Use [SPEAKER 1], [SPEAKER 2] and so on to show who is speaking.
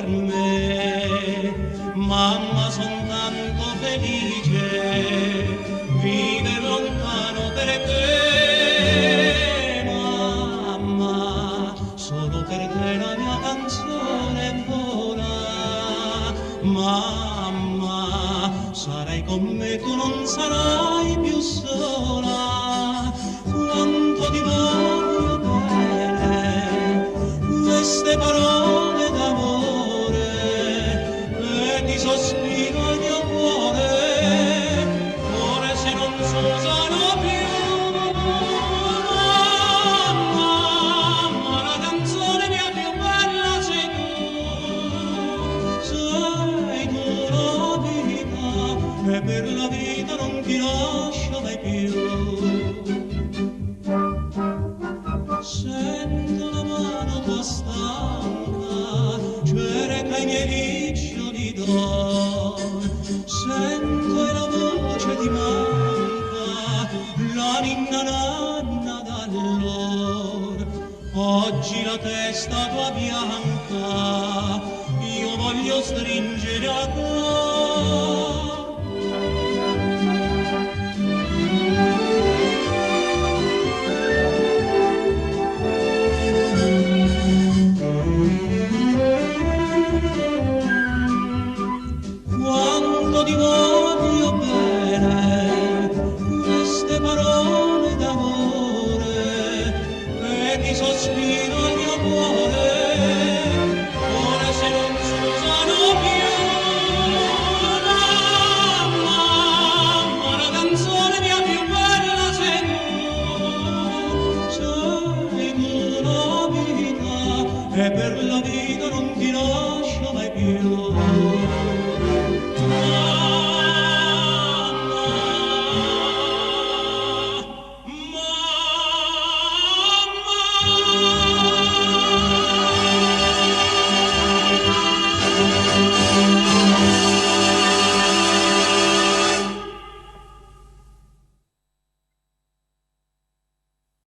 [SPEAKER 1] me. Mamma, son tanto felice, vive lontano per te. Mamma, solo per te la mia canzone vola. Mamma, sarai con me, tu non sarai più sola. Quanto ti voglio bene, queste parole d'amore, e ti sospiro al mio cuore, cuore se non s'usano più. Mamma, la canzone mia più bella sei tu la vita, e per la vita non ti lascio mai più. Sento la mano tua stanca, cerca i miei riccioli d'or, sento e la voce ti manca, la ninna nanna d'allor. Oggi la testa tua bianca, io voglio stringere a cuore. Quanto ti voglio bene, queste parole d'amore, e ti sospiro al mio cuore, cuore se non s'usano più. Mamma, la canzone mia più bella sei tu la vita, e per la vita non ti lascio mai più.